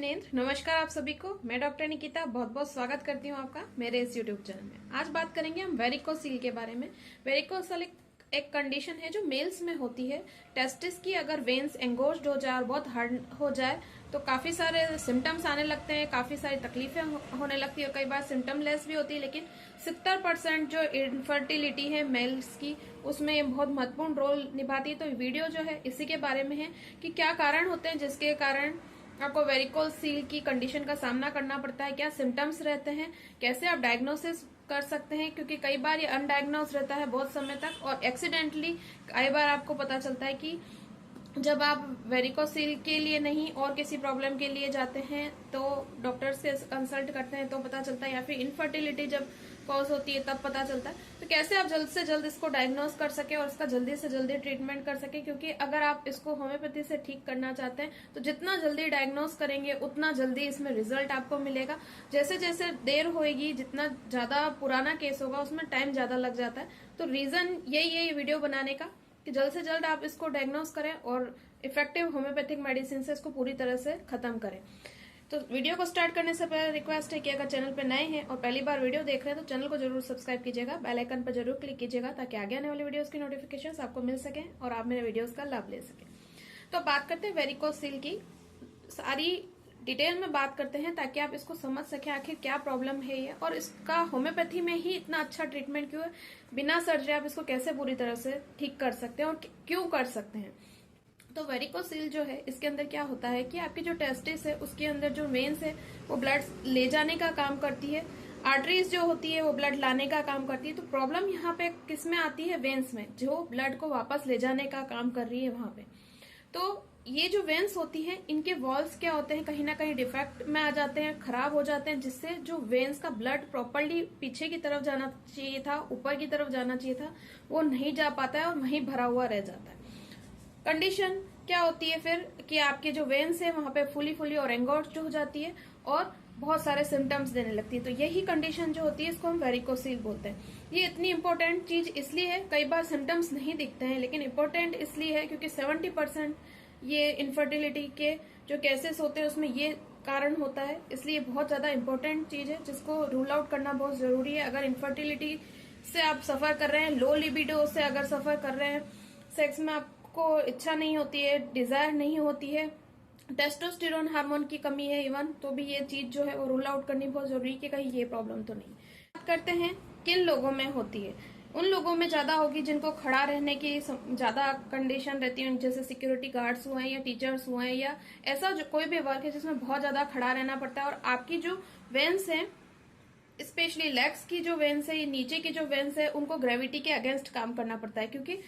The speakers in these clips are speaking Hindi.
जिनेंद्र। नमस्कार आप सभी को। मैं डॉक्टर निकिता बहुत बहुत स्वागत करती हूँ आपका मेरे इस यूट्यूब चैनल में। आज बात करेंगे हम वेरिकोसील के बारे में। वेरिकोसील एक कंडीशन है जो मेल्स में होती है। टेस्टिस की अगर वेन्स एंगोज्ड हो जाए और बहुत हार्ड हो जाए तो काफी सारे सिम्टम्स आने लगते हैं, काफी सारी तकलीफें होने लगती है और कई बार सिम्टम लेस भी होती है। लेकिन 70% जो इनफर्टिलिटी है मेल्स की, उसमें ये बहुत महत्वपूर्ण रोल निभाती है। तो वीडियो जो है इसी के बारे में है कि क्या कारण होते हैं जिसके कारण आपको वेरिकोसील की कंडीशन का सामना करना पड़ता है, क्या सिम्टम्स रहते हैं, कैसे आप डायग्नोसिस कर सकते हैं, क्योंकि कई बार ये अनडायग्नोज रहता है बहुत समय तक और एक्सीडेंटली कई बार आपको पता चलता है कि जब आप वेरिकोसील के लिए नहीं और किसी प्रॉब्लम के लिए जाते हैं तो डॉक्टर से कंसल्ट करते हैं तो पता चलता है, या फिर इनफर्टिलिटी जब कॉज होती है तब पता चलता है। तो कैसे आप जल्द से जल्द इसको डायग्नोज कर सके और इसका जल्दी से जल्दी ट्रीटमेंट कर सके, क्योंकि अगर आप इसको होम्योपैथी से ठीक करना चाहते हैं तो जितना जल्दी डायग्नोज करेंगे उतना जल्दी इसमें रिजल्ट आपको मिलेगा। जैसे जैसे देर होएगी, जितना ज्यादा पुराना केस होगा उसमें टाइम ज्यादा लग जाता है। तो रीजन यही है ये वीडियो बनाने का कि जल्द से जल्द आप इसको डायग्नोज करें और इफेक्टिव होम्योपैथिक मेडिसिन से इसको पूरी तरह से खत्म करें। तो वीडियो को स्टार्ट करने से पहले रिक्वेस्ट है कि अगर चैनल पे नए हैं और पहली बार वीडियो देख रहे हैं तो चैनल को जरूर सब्सक्राइब कीजिएगा, बेल आइकन पर जरूर क्लिक कीजिएगा ताकि आगे आने वाली वीडियोस की नोटिफिकेशंस आपको मिल सके और आप मेरे वीडियोस का लाभ ले सके। तो बात करते हैं वेरिकोसील की, सारी डिटेल में बात करते हैं ताकि आप इसको समझ सके आखिर क्या प्रॉब्लम है ये और इसका होम्योपैथी में ही इतना अच्छा ट्रीटमेंट क्यों है। बिना सर्जरी आप इसको कैसे पूरी तरह से ठीक कर सकते हैं और क्यों कर सकते हैं। तो वेरिकोसील जो है इसके अंदर क्या होता है कि आपकी जो टेस्टिस है उसके अंदर जो वेन्स है वो ब्लड ले जाने का काम करती है, आर्टरीज जो होती है वो ब्लड लाने का काम करती है। तो प्रॉब्लम यहाँ पे किस में आती है? वेन्स में, जो ब्लड को वापस ले जाने का काम कर रही है वहां पे। तो ये जो वेन्स होती हैं इनके वॉल्स क्या होते हैं, कहीं ना कहीं डिफेक्ट में आ जाते हैं, खराब हो जाते हैं, जिससे जो वेन्स का ब्लड प्रॉपरली पीछे की तरफ जाना चाहिए था, ऊपर की तरफ जाना चाहिए था, वो नहीं जा पाता है और वहीं भरा हुआ रह जाता है। कंडीशन क्या होती है फिर कि आपके जो वेन्स है वहां पे फुली फुली और एंगोर्ज्ड हो जाती है और बहुत सारे सिम्टम्स देने लगती है। तो यही कंडीशन जो होती है इसको हम वेरिकोसील बोलते हैं। ये इतनी इंपॉर्टेंट चीज इसलिए है, कई बार सिम्टम्स नहीं दिखते हैं लेकिन इंपॉर्टेंट इसलिए है क्योंकि 70% ये इनफर्टिलिटी के जो केसेस होते हैं उसमें ये कारण होता है। इसलिए बहुत ज्यादा इंपॉर्टेंट चीज है जिसको रूल आउट करना बहुत जरूरी है। अगर इनफर्टिलिटी से आप सफर कर रहे हैं, लो लिबिडो से अगर सफर कर रहे हैं, सेक्स में आपको इच्छा नहीं होती है, डिजायर नहीं होती है, टेस्टोस्टेरोन हार्मोन की कमी है इवन, तो भी ये चीज जो है वो रूल आउट करनी बहुत जरूरी है कि कहीं ये प्रॉब्लम तो नहीं। बात करते हैं किन लोगों में होती है। उन लोगों में ज्यादा होगी जिनको खड़ा रहने की ज्यादा कंडीशन रहती है, जैसे सिक्योरिटी गार्ड्स हुए या टीचर्स हुए या ऐसा जो कोई भी वर्क है जिसमें बहुत ज्यादा खड़ा रहना पड़ता है और आपकी जो वेन्स है, स्पेशली लेग्स की जो वेन्स है, ये नीचे की जो वेन्स है, उनको ग्रेविटी के अगेंस्ट काम करना पड़ता है, क्योंकि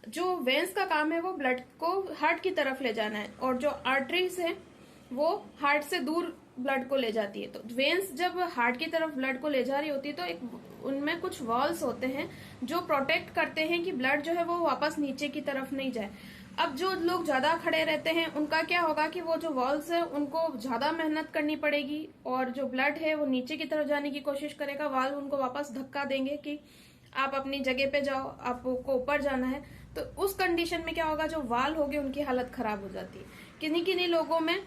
जो वेन्स का काम है वो ब्लड को हार्ट की तरफ ले जाना है और जो आर्टरीज है वो हार्ट से दूर ब्लड को ले जाती है। तो वेन्स जब हार्ट की तरफ ब्लड को ले जा रही होती है तो एक उनमें कुछ वॉल्स होते हैं जो प्रोटेक्ट करते हैं कि ब्लड जो है वो वापस नीचे की तरफ नहीं जाए। अब जो लोग ज्यादा खड़े रहते हैं उनका क्या होगा कि वो जो वॉल्स है उनको ज्यादा मेहनत करनी पड़ेगी और जो ब्लड है वो नीचे की तरफ जाने की कोशिश करेगा, वाल्व उनको वापस धक्का देंगे कि आप अपनी जगह पे जाओ, आपको ऊपर जाना है। तो उस कंडीशन में क्या होगा, जो वाल होगी उनकी हालत खराब हो जाती है। किन्हीं किन्हीं लोगों में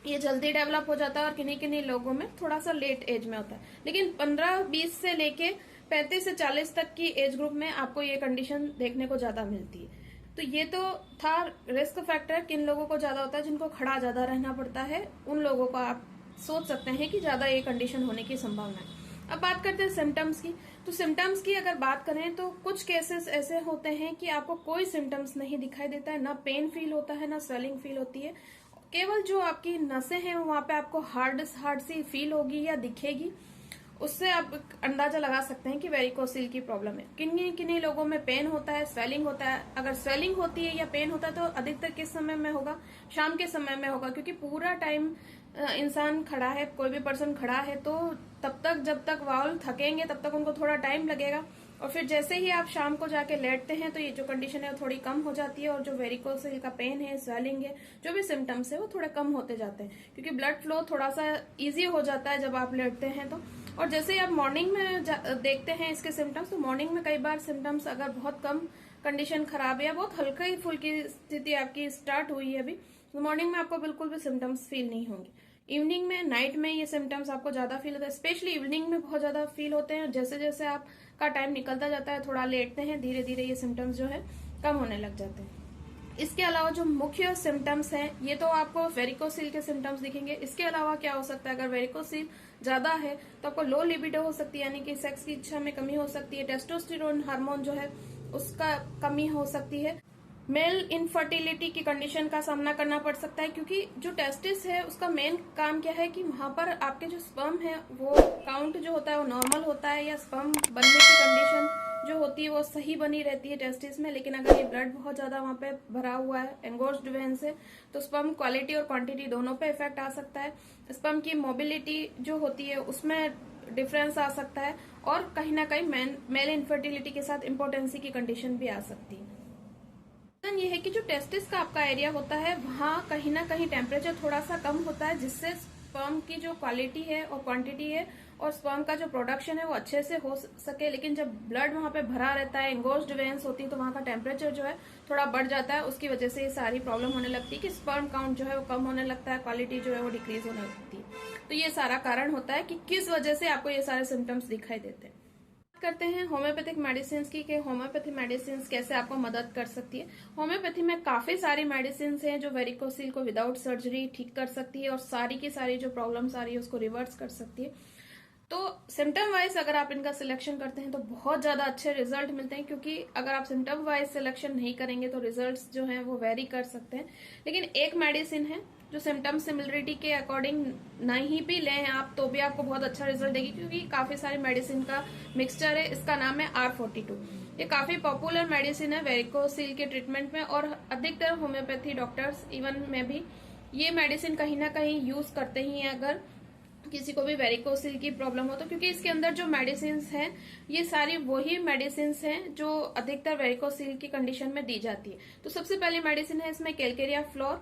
ये जल्दी डेवलप हो जाता है और किन्हीं किन्हीं लोगों में थोड़ा सा लेट एज में होता है। लेकिन 15-20 से लेके 35 से 40 तक की एज ग्रुप में आपको ये कंडीशन देखने को ज्यादा मिलती है। तो ये तो था रिस्क फैक्टर, किन लोगों को ज्यादा होता है, जिनको खड़ा ज्यादा रहना पड़ता है, उन लोगों को आप सोच सकते हैं कि ज्यादा ये कंडीशन होने की संभावना है। अब बात करते हैं सिम्टम्स की। तो सिम्टम्स की अगर बात करें तो कुछ केसेस ऐसे होते हैं कि आपको कोई सिम्टम्स नहीं दिखाई देता है, ना पेन फील होता है, ना स्वेलिंग फील होती है, केवल जो आपकी नसें हैं वहां पे आपको हार्ड सी फील होगी या दिखेगी, उससे आप अंदाजा लगा सकते हैं कि वेरिकोसील की प्रॉब्लम है। किन्हीं किन्हीं लोगों में पेन होता है, स्वेलिंग होता है। अगर स्वेलिंग होती है या पेन होता है तो अधिकतर किस समय में होगा? शाम के समय में होगा, क्योंकि पूरा टाइम इंसान खड़ा है, कोई भी पर्सन खड़ा है, तो तब तक जब तक वाल्व थकेंगे तब तक उनको थोड़ा टाइम लगेगा और फिर जैसे ही आप शाम को जाके लेटते हैं तो ये जो कंडीशन है वो थोड़ी कम हो जाती है और जो वेरिकोसील का पेन है, स्वेलिंग है, जो भी सिम्टम्स है वो थोड़े कम होते जाते हैं, क्योंकि ब्लड फ्लो थोड़ा सा इजी हो जाता है जब आप लेटते हैं तो। और जैसे ही आप मॉर्निंग में देखते हैं इसके सिम्टम्स, तो मॉर्निंग में कई बार सिम्टम्स अगर बहुत कम कंडीशन खराब है या बहुत हल्की फुल्की स्थिति आपकी स्टार्ट हुई है अभी, तो मॉर्निंग में आपको बिल्कुल भी सिम्टम्स फील नहीं होंगे। इवनिंग में, नाइट में ये सिम्टम्स आपको ज्यादा फील होता है, स्पेशली इवनिंग में बहुत ज्यादा फील होते हैं। जैसे जैसे आपका टाइम निकलता जाता है, थोड़ा लेटते हैं, धीरे धीरे ये सिम्टम्स जो है कम होने लग जाते हैं। इसके अलावा जो मुख्य सिम्टम्स हैं, ये तो आपको वेरिकोसिल के सिम्टम्स दिखेंगे। इसके अलावा क्या हो सकता है, अगर वेरिकोसिल ज्यादा है तो आपको लो लिबिडो हो सकती है, यानी कि सेक्स की इच्छा में कमी हो सकती है। टेस्टोस्टेरोन हार्मोन जो है उसका कमी हो सकती है। मेल इनफर्टिलिटी की कंडीशन का सामना करना पड़ सकता है, क्योंकि जो टेस्टिस है उसका मेन काम क्या है कि वहां पर आपके जो स्पर्म है वो काउंट जो होता है वो नॉर्मल होता है, या स्पर्म बनने की कंडीशन जो होती है वो सही बनी रहती है टेस्टिस में। लेकिन अगर ये ब्लड बहुत ज्यादा वहां पे भरा हुआ है एंगोर्ज्ड वेन से, तो स्पर्म क्वालिटी और क्वांटिटी दोनों पे इफेक्ट आ सकता है। स्पर्म की मोबिलिटी जो होती है उसमें डिफरेंस आ सकता है, और कहीं ना कहीं मेल इनफर्टिलिटी के साथ इम्पोर्टेंसी की कंडीशन भी आ सकती है। ये है कि जो टेस्टिस का आपका एरिया होता है वहां कहीं ना कहीं टेम्परेचर थोड़ा सा कम होता है, जिससे स्पर्म की जो क्वालिटी है और क्वांटिटी है और स्पर्म का जो प्रोडक्शन है वो अच्छे से हो सके। लेकिन जब ब्लड वहां पे भरा रहता है, एंगोज्ड वेन्स होती है, तो वहां का टेम्परेचर जो है थोड़ा बढ़ जाता है। उसकी वजह से ये सारी प्रॉब्लम होने लगती है कि स्पर्म काउंट जो है वो कम होने लगता है, क्वालिटी जो है वो डिक्रीज होने लगती है। तो ये सारा कारण होता है कि किस वजह से आपको ये सारे सिम्टम्स दिखाई देते हैं। करते हैं होम्योपैथिक मेडिसिन की कि होम्योपैथी मेडिसिन कैसे आपको मदद कर सकती है। होम्योपैथी में काफी सारी मेडिसिन हैं जो वेरिकोसिल को विदाउट सर्जरी ठीक कर सकती है, और सारी की सारी जो प्रॉब्लम्स आ रही है उसको रिवर्स कर सकती है। तो सिम्टम वाइज अगर आप इनका सिलेक्शन करते हैं तो बहुत ज्यादा अच्छे रिजल्ट मिलते हैं, क्योंकि अगर आप सिम्टम वाइज सिलेक्शन नहीं करेंगे तो रिजल्ट्स जो हैं वो वेरी कर सकते हैं। लेकिन एक मेडिसिन है जो सिम्टम सिमिलरिटी के अकॉर्डिंग नहीं भी लें आप तो भी आपको बहुत अच्छा रिजल्ट देगी, क्योंकि काफी सारी मेडिसिन का मिक्सचर है। इसका नाम है R42। ये काफी पॉपुलर मेडिसिन है वेरिकोसिल के ट्रीटमेंट में, और अधिकतर होम्योपैथी डॉक्टर्स इवन में भी ये मेडिसिन कहीं ना कहीं यूज करते ही हैं अगर किसी को भी वेरिकोसिल की प्रॉब्लम हो तो, क्योंकि इसके अंदर जो मेडिसिन हैं ये सारी वही मेडिसिन हैं जो अधिकतर वेरिकोसिल की कंडीशन में दी जाती है। तो सबसे पहली मेडिसिन है इसमें कैलकेरिया फ्लोर।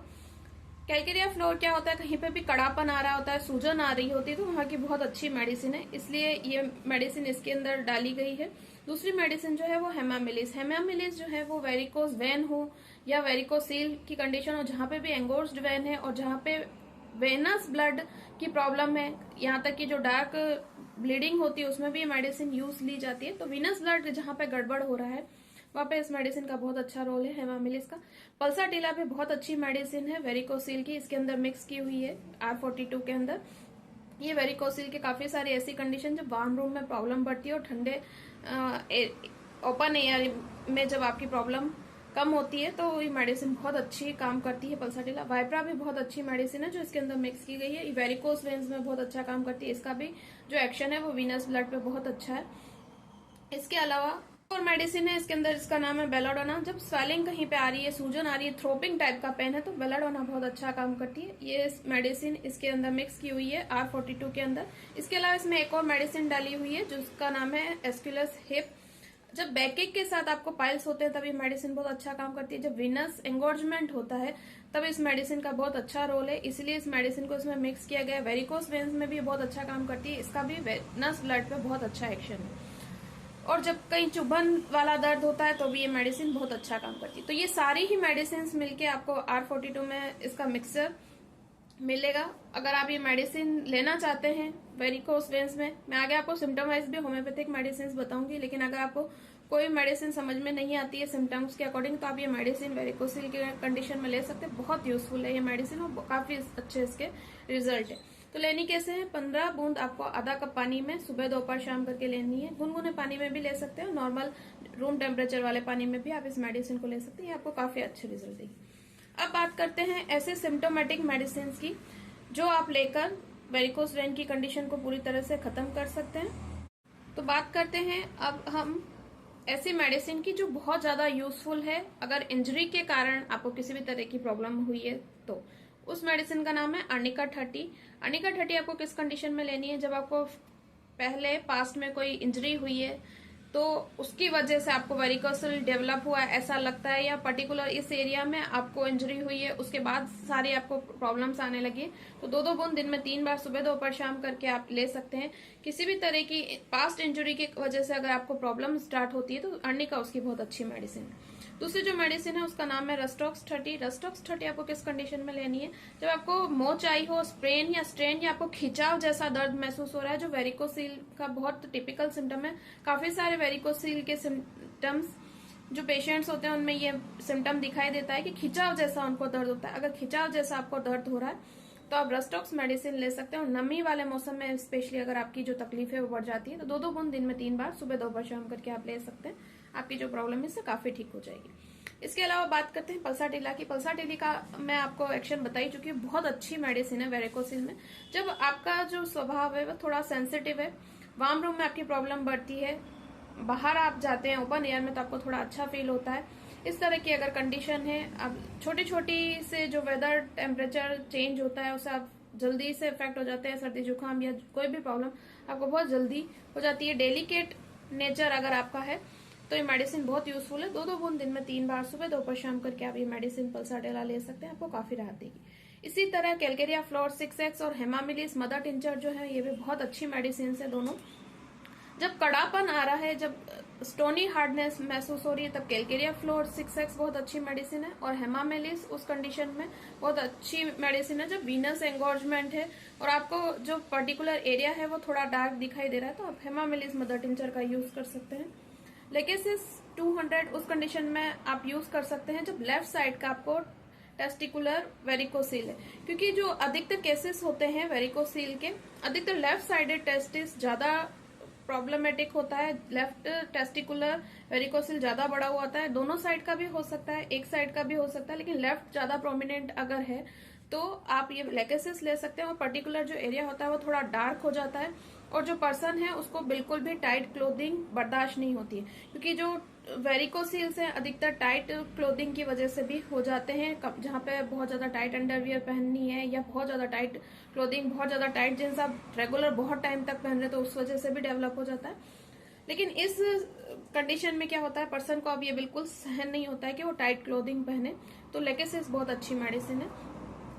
कैलकेरिया फ्लोर क्या होता है, कहीं पे भी कड़ापन आ रहा होता है, सूजन आ रही होती है, तो वहाँ की बहुत अच्छी मेडिसिन है, इसलिए ये मेडिसिन इसके अंदर डाली गई है। दूसरी मेडिसिन जो है वो हेमामिलिस। हेमामिलिस जो है वो वेरिकोस वेन हो या वेरिकोसिल की कंडीशन हो, जहाँ पे भी एंगोर्स्ड वेन है और जहाँ पे वेनस ब्लड की प्रॉब्लम है, यहाँ तक कि जो डार्क ब्लीडिंग होती है उसमें भी मेडिसिन यूज ली जाती है। तो वीनस ब्लड जहाँ पे गड़बड़ हो रहा है वहाँ पे इस मेडिसिन का बहुत अच्छा रोल है हेमामिलिस का। पल्साटिला भी बहुत अच्छी मेडिसिन है वेरिकोसिल की, इसके अंदर मिक्स की हुई है R42 के अंदर। ये वेरिकोसिल के काफी सारी ऐसी कंडीशन जब वार्म रूम में प्रॉब्लम बढ़ती है और ठंडे ओपन एयर में जब आपकी प्रॉब्लम कम होती है तो ये मेडिसिन बहुत अच्छी काम करती है पल्साटिला। वाइप्रा भी बहुत अच्छी मेडिसिन है जो इसके अंदर मिक्स की गई है, वेरिकोस वेन्स में बहुत अच्छा काम करती है। इसका भी जो एक्शन है वो वीनस ब्लड पे बहुत अच्छा है। इसके अलावा और मेडिसिन है इसके अंदर, इसका नाम है बेलाडोना। जब स्वेलिंग कहीं पे आ रही है, सूजन आ रही है, थ्रोपिंग टाइप का पेन है, तो बेलाडोना बहुत अच्छा काम करती है। ये मेडिसिन इसके अंदर मिक्स की हुई है R42 के अंदर। इसके अलावा इसमें एक और मेडिसिन डाली हुई है जिसका नाम है एस्क्यूलस हिप। जब बैकेक के साथ आपको पाइल्स होते हैं तब ये मेडिसिन बहुत अच्छा काम करती है। जब विनस एंगोर्जमेंट होता है तब इस मेडिसिन का बहुत अच्छा रोल है, इसलिए इस मेडिसिन को इसमें मिक्स किया गया है। वेरिकोस वेन्स में भी बहुत अच्छा काम करती है, इसका भी वेनस ब्लड पे बहुत अच्छा एक्शन है। और जब कहीं चुभन वाला दर्द होता है तो भी ये मेडिसिन बहुत अच्छा काम करती है। तो ये सारी ही मेडिसिन मिलके आपको R42 में इसका मिक्सचर मिलेगा। अगर आप ये मेडिसिन लेना चाहते हैं वेरिकोस वेन्स में, मैं आगे आपको सिम्टम वाइज भी होम्योपैथिक मेडिसिन बताऊंगी, लेकिन अगर आपको कोई मेडिसिन समझ में नहीं आती है सिम्टम्स के अकॉर्डिंग तो आप ये मेडिसिन वेरिकोसिल के कंडीशन में ले सकते हैं। बहुत यूजफुल है ये मेडिसिन और काफी अच्छे इसके रिजल्ट है। तो लेनी कैसे है, 15 बूंद आपको आधा कप पानी में सुबह दोपहर शाम करके लेनी है। गुनगुने पानी में भी ले सकते हैं, नॉर्मल रूम टेम्परेचर वाले पानी में भी आप इस मेडिसिन को ले सकते हैं, आपको काफी अच्छे रिजल्ट देगी। अब बात करते हैं ऐसे सिम्टोमेटिक मेडिसिन की जो आप लेकर वेरिकोस वेन की कंडीशन को पूरी तरह से खत्म कर सकते हैं। तो बात करते हैं अब हम ऐसी मेडिसिन की जो बहुत ज्यादा यूजफुल है अगर इंजरी के कारण आपको किसी भी तरह की प्रॉब्लम हुई है तो। उस मेडिसिन का नाम है अर्निका 30। अर्निका 30 आपको किस कंडीशन में लेनी है, जब आपको पहले पास्ट में कोई इंजरी हुई है तो उसकी वजह से आपको वेरिकोसिल डेवलप हुआ है ऐसा लगता है, या पर्टिकुलर इस एरिया में आपको इंजरी हुई है उसके बाद सारी आपको प्रॉब्लम्स आने लगी, तो 2-2 बूंद दिन में 3 बार सुबह दोपहर शाम करके आप ले सकते हैं। किसी भी तरह की पास्ट इंजरी की वजह से अगर आपको प्रॉब्लम स्टार्ट होती है तो अर्निका उसकी बहुत अच्छी मेडिसिन है। दूसरी जो मेडिसिन है उसका नाम है रस्टॉक्स 30। रस्टॉक्स 30 आपको किस कंडीशन में लेनी है? जब आपको मोच आई हो, स्प्रेन या स्ट्रेन या आपको खिंचाव जैसा दर्द महसूस हो रहा है, जो वेरिकोसील का बहुत टिपिकल सिम्टम है। काफी सारे वेरिकोसील के सिम्टम्स जो पेशेंट्स होते हैं उनमें ये सिम्टम दिखाई देता है कि खिंचाव जैसा उनको दर्द होता है। अगर खिंचाव जैसा आपको दर्द हो रहा है तो आप रस्टॉक्स मेडिसिन ले सकते हैं। और नमी वाले मौसम में स्पेशली अगर आपकी जो तकलीफ है वो बढ़ जाती है तो 2-2 बूंद दिन में 3 बार सुबह दोपहर शाम करके आप ले सकते हैं। आपकी जो प्रॉब्लम है इससे काफी ठीक हो जाएगी। इसके अलावा बात करते हैं पल्साटिला की। पल्साटिला का मैं आपको एक्शन बता ही चुकी हूँ, बहुत अच्छी मेडिसिन है वेरिकोसिल में। जब आपका जो स्वभाव है वो थोड़ा सेंसिटिव है, वार्म रूम में आपकी प्रॉब्लम बढ़ती है, बाहर आप जाते हैं ओपन एयर में तो आपको थोड़ा अच्छा फील होता है, इस तरह की अगर कंडीशन है, अब छोटी छोटी से जो वेदर टेम्परेचर चेंज होता है उससे आप जल्दी से इफेक्ट हो जाते हैं, सर्दी जुकाम या कोई भी प्रॉब्लम आपको बहुत जल्दी हो जाती है, डेलिकेट नेचर अगर आपका है तो ये मेडिसिन बहुत यूजफुल है। 2-2 बूंद दिन में 3 बार सुबह दोपहर शाम करके आप ये मेडिसिन पल्साटिला ले सकते हैं, आपको काफी राहत देगी। इसी तरह कैलकेरिया फ्लोर 6X और हेमामिलिस मदर टिंचर जो है ये भी बहुत अच्छी मेडिसिन है दोनों। जब कड़ापन आ रहा है, जब स्टोनी हार्डनेस महसूस हो रही है, तब कैलकेरिया फ्लोर 6X बहुत अच्छी मेडिसिन है। और हेमामेलिस उस कंडीशन में बहुत अच्छी मेडिसिन है जब वीनस एंगोर्जमेंट है और आपको जो पर्टिकुलर एरिया है वो थोड़ा डार्क दिखाई दे रहा है तो आप हेमामेलिस मदर टिंचर का यूज कर सकते हैं। लेकेसिस 200 उस कंडीशन में आप यूज कर सकते हैं जब लेफ्ट साइड का आपको टेस्टिकुलर वेरिकोसील है, क्योंकि जो अधिकतर केसेस होते हैं वेरिकोसील के, अधिकतर लेफ्ट साइडेड टेस्टिस ज्यादा प्रॉब्लमेटिक होता है। लेफ्ट टेस्टिकुलर वेरिकोसिल ज्यादा बड़ा हुआ होता है, दोनों साइड का भी हो सकता है, एक साइड का भी हो सकता है, लेकिन लेफ्ट ज्यादा प्रोमिनेंट अगर है तो आप ये लेकेसिस ले सकते हैं। और पर्टिकुलर जो एरिया होता है वो थोड़ा डार्क हो जाता है और जो पर्सन है उसको बिल्कुल भी टाइट क्लोथिंग बर्दाश्त नहीं होती है, क्योंकि जो वेरिकोसील्स हैं अधिकतर टाइट क्लोथिंग की वजह से भी हो जाते हैं। जहाँ पे बहुत ज्यादा टाइट अंडरवियर पहननी है या बहुत ज्यादा टाइट क्लोथिंग, बहुत ज्यादा टाइट जींस आप रेगुलर बहुत टाइम तक पहन रहे तो उस वजह से भी डेवलप हो जाता है। लेकिन इस कंडीशन में क्या होता है, पर्सन को अब ये बिल्कुल सहन नहीं होता है कि वो टाइट क्लोथिंग पहने, तो लेकेसिस बहुत अच्छी मेडिसिन है।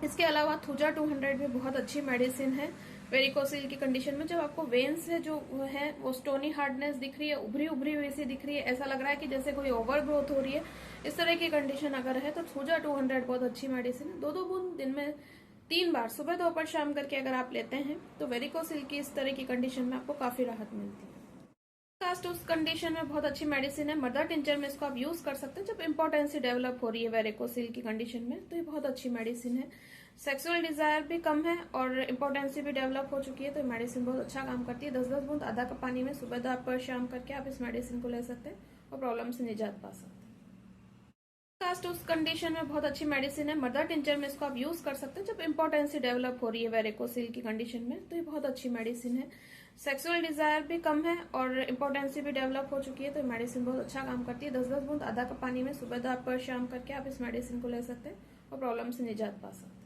इसके अलावा थूजा 200 भी बहुत अच्छी मेडिसिन है वेरिकोसिल की कंडीशन में। जब आपको वेन्स है जो है वो स्टोनी हार्डनेस दिख रही है, उभरी उभरी हुई सी दिख रही है, ऐसा लग रहा है कि जैसे कोई ओवर ग्रोथ हो रही है, इस तरह की कंडीशन अगर है तो थूजा 200 बहुत अच्छी मेडिसिन है। 2-2 बूंद दिन में 3 बार सुबह दोपहर शाम करके अगर आप लेते हैं तो वेरिकोसिल की इस तरह की कंडीशन में आपको काफी राहत मिलती है। कास्ट उस कंडीशन में बहुत अच्छी मेडिसिन है। मदर टिंचर में इसको आप यूज कर सकते हैं जब इंपॉर्टेंसी डेवलप हो रही है वेरिकोसिल की कंडीशन में, तो ये बहुत अच्छी मेडिसिन है। सेक्सुअल डिजायर भी कम है और इंपॉर्टेंसी भी डेवलप हो चुकी है तो ये मेडिसिन बहुत अच्छा काम करती है। 10-10 बूंद आधा कप पानी में सुबह दोपहर शाम करके आप इस मेडिसिन को ले सकते हैं और प्रॉब्लम से निजात पा सकते हैं। कास्ट उस कंडीशन में बहुत अच्छी मेडिसिन है। मदर टिंचर में इसको आप यूज कर सकते हैं जब इंपॉर्टेंसी डेवलप हो रही है वेरिकोसिल की कंडीशन में, तो ये बहुत अच्छी मेडिसिन है। सेक्सुअल डिजायर भी कम है और इंपॉर्टेंसी भी डेवलप हो चुकी है तो मेडिसिन बहुत अच्छा काम करती है। 10-10 बूंद आधा कप पानी में सुबह दोपहर शाम करके आप इस मेडिसिन को ले सकते हैं और प्रॉब्लम से निजात पा सकते हैं।